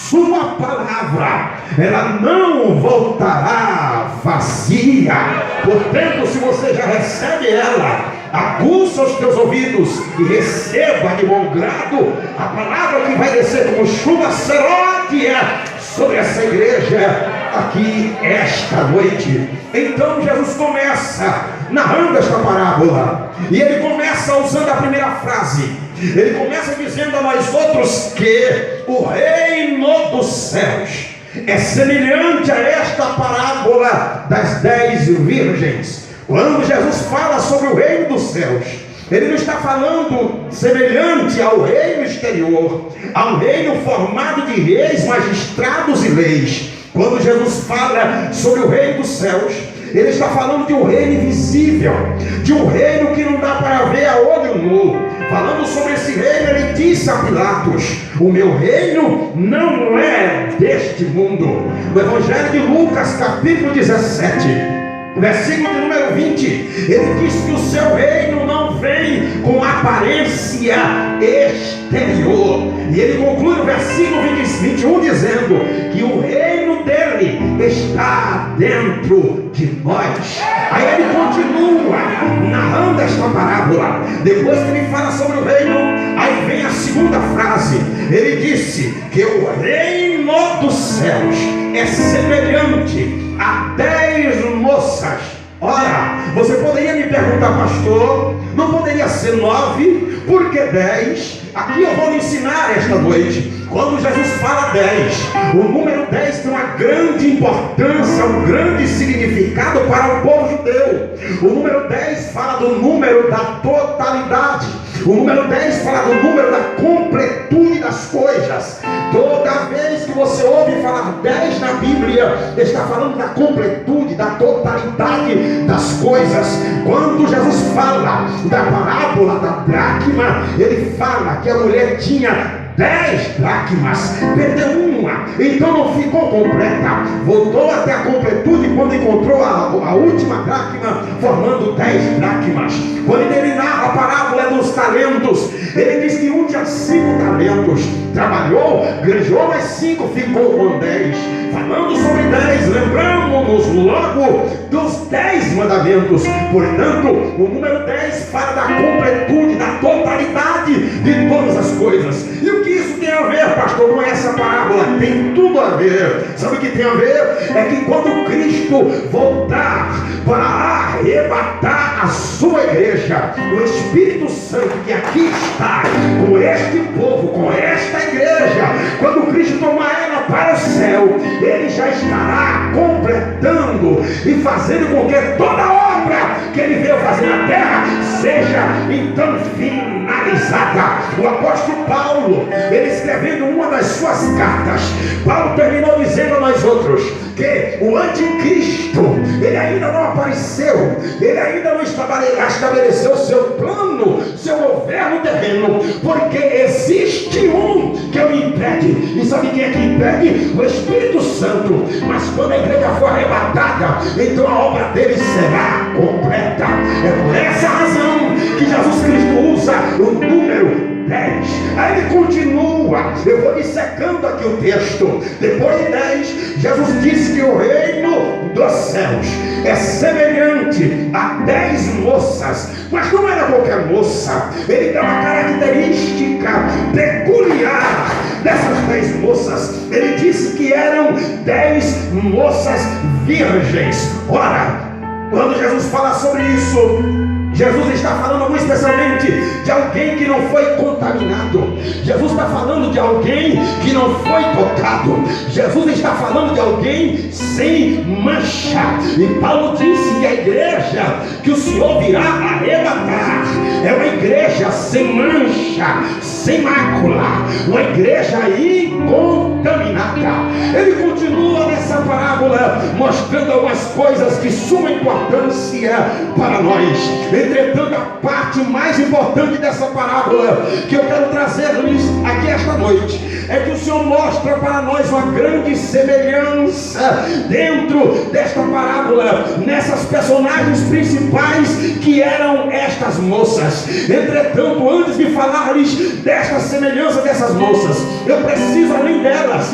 sua palavra, ela não voltará vazia. Portanto, se você já recebe ela, aguça os teus ouvidos e receba de bom grado a palavra que vai descer como chuva seródia sobre essa igreja aqui esta noite. Então Jesus começa narrando esta parábola, e ele começa usando a primeira frase. Ele começa dizendo a nós outros que o reino dos céus é semelhante a esta parábola das 10 virgens. Quando Jesus fala sobre o reino dos céus, ele não está falando semelhante ao reino exterior, ao reino formado de reis, magistrados e leis. Quando Jesus fala sobre o reino dos céus, ele está falando de um reino invisível, de um reino que não dá para ver a olho nu. Falando sobre esse reino, ele disse a Pilatos: o meu reino não é deste mundo. No Evangelho de Lucas, capítulo 17, versículo de número 20, ele diz que o seu reino não vem com aparência exterior. E ele conclui no versículo 21 dizendo que o reino dele está dentro de nós. Aí ele continua narrando esta parábola. Depois que ele fala sobre o reino, aí vem a segunda frase. Ele disse que o reino dos céus é semelhante a 10 moças. Ora, você poderia me perguntar, pastor, não poderia ser 9? Por que 10? Aqui eu vou lhe ensinar esta noite. Quando Jesus fala 10, o número 10 tem uma grande importância, um grande significado para o povo judeu. O número 10 fala do número da totalidade. O número 10 fala do número da completude das coisas. Toda vez que você ouve falar 10 na Bíblia, está falando da completude, da totalidade das coisas. Quando Jesus fala da parábola da dracma, ele fala que a mulher tinha 10 dracmas, perdeu uma, então não ficou completa, voltou até a completude quando encontrou a última dracma, formando 10 dracmas. Quando ele narra a parábola dos talentos, ele diz que um tinha 5 talentos, trabalhou, granjeou mais 5, ficou com 10. Falando sobre 10, lembramos-nos logo dos 10 mandamentos. Portanto, o número 10 fala da completude, da totalidade de todas as coisas. E o que isso tem a ver, pastor, com essa parábola? Tem tudo a ver. Sabe o que tem a ver? É que quando Cristo voltar para arrebatar a sua igreja, o Espírito Santo que aqui está, com este povo, com esta igreja, quando Cristo tomar ela para o céu, ele já estará completando e fazendo com que toda obra que ele veio fazer na terra seja então finalizada. O apóstolo Paulo, ele escrevendo uma das suas cartas, Paulo terminou dizendo a nós outros que o anticristo, ele ainda não apareceu, ele ainda não estabeleceu seu plano, seu governo terreno, porque existe um que o impede. E sabe quem é que impede? O Espírito Santo. Mas quando a igreja for arrebatada, então a obra dele será completa. É por essa razão que Jesus Cristo usa o número 10. Aí ele continua, eu vou dissecando aqui o texto. Depois de 10, Jesus disse que o reino dos céus é semelhante a 10 moças. Mas não era qualquer moça. Ele dá uma característica peculiar dessas 10 moças. Ele disse que eram 10 moças virgens. Ora, quando Jesus fala sobre isso, Jesus está falando muito especialmente de alguém que não foi contaminado. Jesus está falando de alguém que não foi tocado. Jesus está falando de alguém sem mancha. E Paulo disse que a igreja que o Senhor virá arrebatar é uma igreja sem mancha, sem mácula, uma igreja incontaminada. Ele continua nessa parábola mostrando algumas coisas de suma importância para nós. Entretanto, a parte mais importante dessa parábola que eu quero trazer-lhes aqui esta noite é que o Senhor mostra para nós uma grande semelhança dentro desta parábola, nessas personagens principais que eram estas moças. Entretanto, antes de falar-lhes desta semelhança dessas moças, eu preciso, além delas,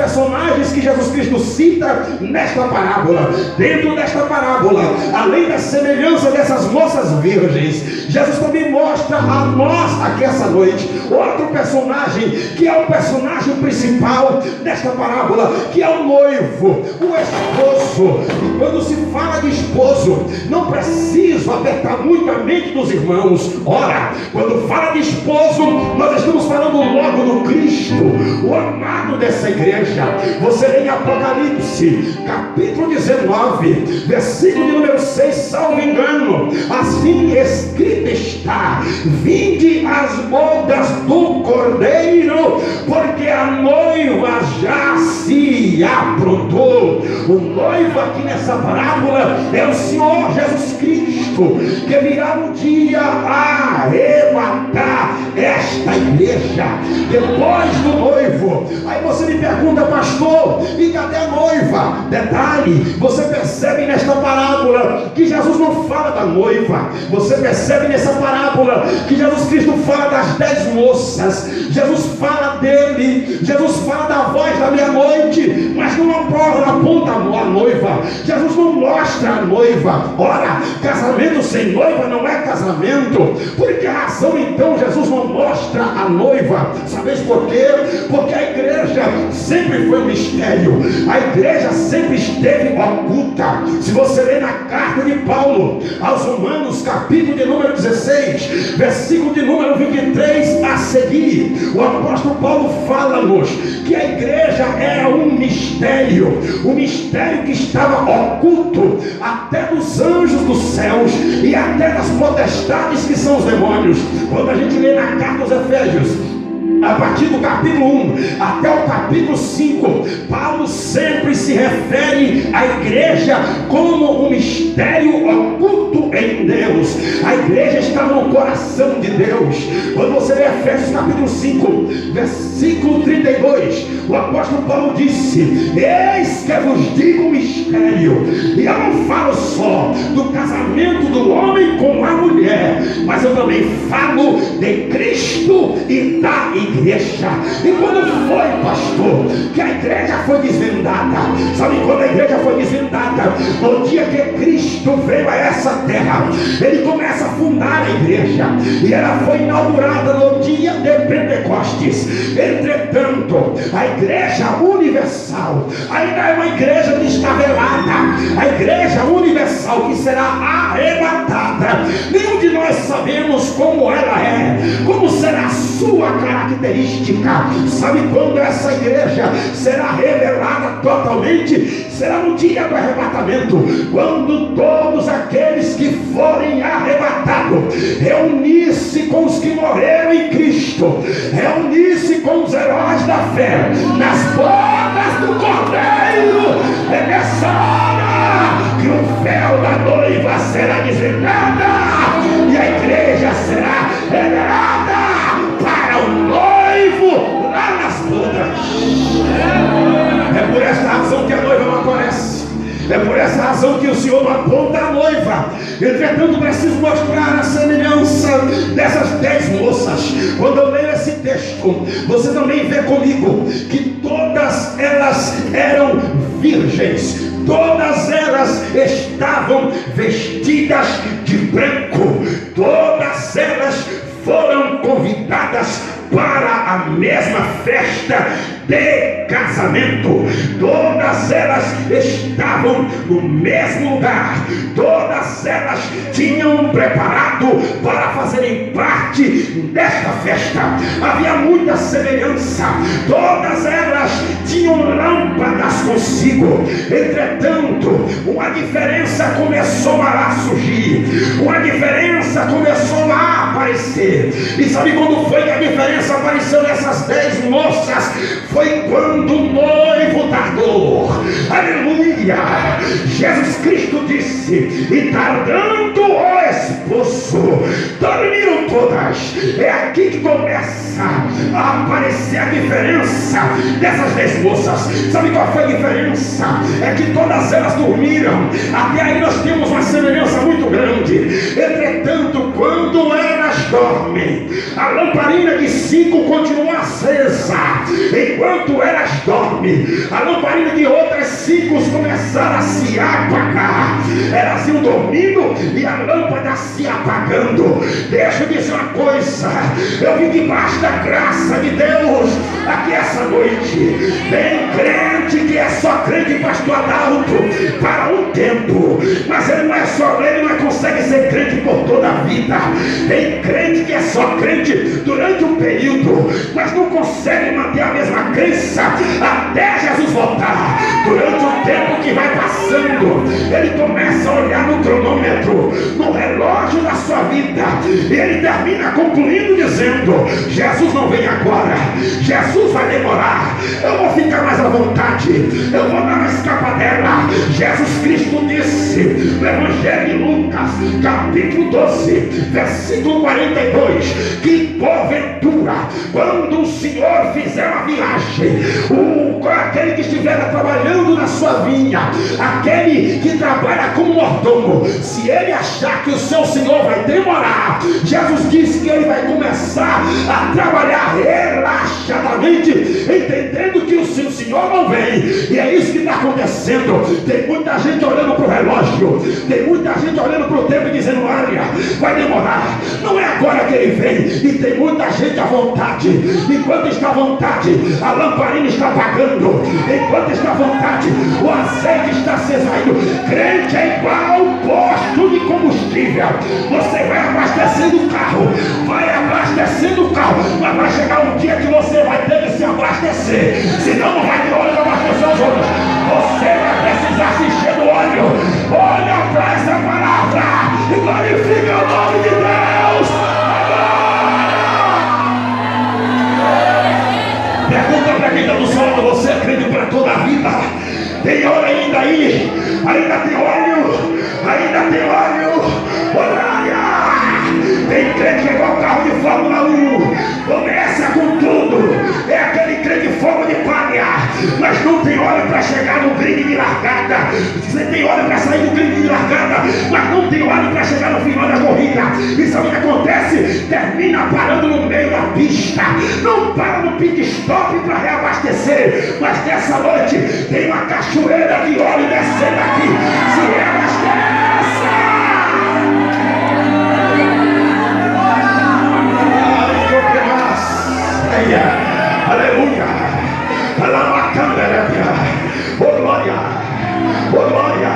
personagens que Jesus Cristo cita nesta parábola. Dentro desta parábola, além da semelhança dessas moças virgens, Jesus também mostra a nós aqui essa noite outro personagem, que é o personagem principal desta parábola, que é o noivo, o esposo. E quando se fala de esposo, não preciso apertar muito a mente dos irmãos. Ora, quando fala de esposo, nós estamos falando logo do Cristo, o amado dessa igreja. Você lê em Apocalipse, capítulo 19, versículo de número 6, salvo engano, assim escrito está: vinde as bodas do Cordeiro, porque a noiva já se aprontou. O noivo aqui nessa parábola é o Senhor Jesus Cristo, que virá um dia arrebatar esta igreja depois do noivo. Aí você me pergunta, pastor, e cadê a noiva? Detalhe, você percebe nesta parábola que Jesus não fala da noiva. Você percebe nessa parábola que Jesus Cristo fala das 10 moças. Jesus fala dele, Jesus fala da voz da meia-noite, mas não aponta a noiva. Jesus não mostra a noiva. Ora, casamento sem noiva não é casamento. Por que razão então Jesus não mostra a noiva? Sabeis por quê? Porque a igreja sempre foi um mistério. A igreja sempre esteve oculta. Se você ler na carta de Paulo aos Romanos, capítulo de número 16, versículo de número 23 a seguir, o apóstolo Paulo fala-nos que a igreja era um mistério que estava oculto até dos anjos dos céus e até das potestades que são os demônios. Quando a gente lê na carta aos Efésios, a partir do capítulo 1 até o capítulo 5, Paulo sempre se refere à igreja como um mistério oculto em Deus. A igreja estava no coração de Deus. Quando você lê Efésios capítulo 5, versículo 32, o apóstolo Paulo disse: eis que vos digo um mistério. E eu não falo só do casamento do homem com a mulher, mas eu também falo de Cristo e da igreja. E quando foi, pastor, que a igreja foi desvendada? Sabe quando a igreja foi desvendada? No dia que Cristo veio a essa terra, ele começa a fundar a igreja, e ela foi inaugurada no dia de Pentecostes. Entretanto, a igreja universal ainda é uma igreja que está velada. A igreja universal que será arrebatada, nenhum de nós sabemos como ela é, como será a sua característica. Sabe quando essa igreja será revelada totalmente? Será no dia do arrebatamento, quando todos aqueles que forem arrebatados reunir-se com os que morreram em Cristo, reunir-se com os heróis da fé nas bodas do Cordeiro. É nessa hora que o véu da noiva será desvendada e a igreja será revelada para o noivo lá nas bodas. É por esta razão que a noiva não aparece. É por essa razão que o Senhor não aponta a noiva. Entretanto, preciso mostrar a semelhança dessas 10 moças. Quando eu leio esse texto, você também vê comigo que todas elas eram virgens. Todas elas estavam vestidas de branco. Todas elas foram convidadas para a mesma festa de casamento. Todas elas estavam no mesmo lugar. Todas elas tinham preparado para fazerem parte desta festa. Havia muita semelhança. Todas elas tinham lâmpadas consigo. Entretanto, uma diferença começou a surgir. Uma diferença começou a aparecer. E sabe quando foi que a diferença apareceu nessas 10 moças? Foi quando o noivo tardou. Aleluia! Jesus Cristo disse: e tardando o Espírito esposo. Dormiram todas. É aqui que começa a aparecer a diferença dessas 10 moças. Sabe qual foi a diferença? É que todas elas dormiram. Até aí nós temos uma semelhança muito grande. Entretanto, quando elas dormem, a lamparina de 5 continua acesa. Enquanto elas dormem, a lamparina de outras 5 começaram a se apagar. Elas iam dormindo e a lâmpada se apagando. Deixa eu dizer uma coisa, eu vim debaixo da graça de Deus aqui essa noite. Tem crente que é só crente, pastor Adalto, para um tempo, mas ele não é só, ele não consegue ser crente por toda a vida. Tem crente que é só crente durante um período, mas não consegue manter a mesma crença até Jesus voltar. Durante o tempo que vai passando, ele começa a olhar no cronômetro, no relógio da sua vida, e ele termina concluindo dizendo: Jesus não vem agora, Jesus vai demorar, eu vou ficar mais à vontade, eu vou dar uma escapadela. Jesus Cristo disse no Evangelho de Lucas, capítulo 12, versículo 42, que porventura, quando o Senhor fizer uma viagem, aquele que estiver trabalhando na sua vinha, aquele que trabalha como mordomo, se ele achar que o seu Senhor vai demorar, Jesus disse que ele vai começar a trabalhar relaxadamente, entendendo que o seu Senhor não vem. E é isso que está acontecendo. Tem muita gente olhando para o relógio, tem muita gente olhando para o tempo e dizendo: olha, vai demorar, não é agora que ele vem. E tem muita gente à vontade. Enquanto está à vontade, a lamparina está apagando. Enquanto está à vontade, o azeite está se esvaindo. Crente é igual posto de combustível. Você vai abastecendo o carro, mas vai chegar um dia que você vai ter que se abastecer, senão não vai ter óleo para abastecer os outros. Você vai precisar se encher do óleo. Olha para essa palavra e glorifica o nome de Deus. Pergunta para quem está do seu lado: você é crente para toda a vida? Tem óleo ainda aí? Ainda tem óleo? Ainda tem óleo? Olha! Tem crente que é igual carro de Fórmula 1, começa com tudo, é aquele crente fogo de palha, mas não tem óleo para chegar no grid de largada. Você tem óleo para sair do grid de largada, mas não tem óleo para chegar no final da corrida. E sabe o que acontece? Termina parando no meio da pista, não para no pit stop para reabastecer. Mas nessa noite tem uma cachoeira de óleo descendo aqui. Se reabasteça! Aleluia! Oh glória! Oh glória!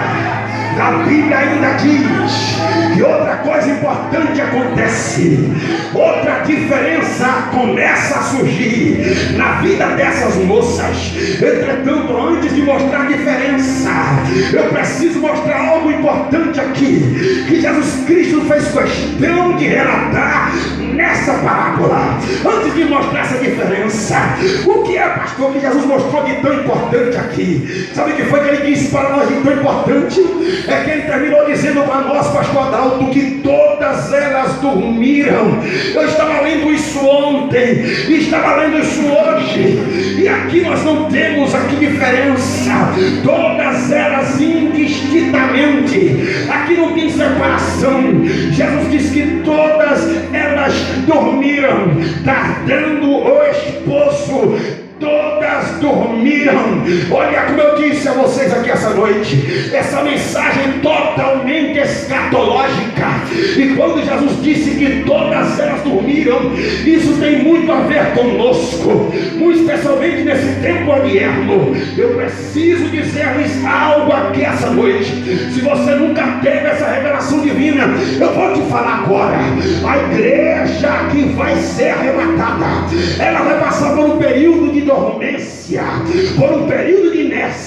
A Bíblia ainda diz que outra coisa importante acontece, outra diferença começa a surgir na vida dessas moças. Entretanto, antes de mostrar a diferença, eu preciso mostrar algo importante aqui, que Jesus Cristo fez questão de relatar nessa parábola. Antes de mostrar essa diferença, o que é, pastor, que Jesus mostrou de tão importante aqui? Sabe o que foi que ele disse para nós de tão importante? É que ele terminou dizendo para nós, pastor Adalto, que todas elas dormiram. Eu estava lendo isso ontem e estava lendo isso hoje, e aqui nós não temos aqui diferença. Todas elas indistintamente, aqui não tem separação. Jesus disse que todas elas dormiram, tardando o esposo. Todas dormiram. Olha, como eu disse a vocês aqui essa noite, essa mensagem totalmente escatológica. E quando Jesus disse que todas elas dormiram, isso tem muito a ver conosco, muito especialmente nesse tempo odierno. Eu preciso dizer-lhes algo aqui essa noite. Se você nunca teve essa revelação divina, eu vou te falar agora. A igreja que vai ser arrebatada, ela vai passar por um período de dormência, por um período de inércia.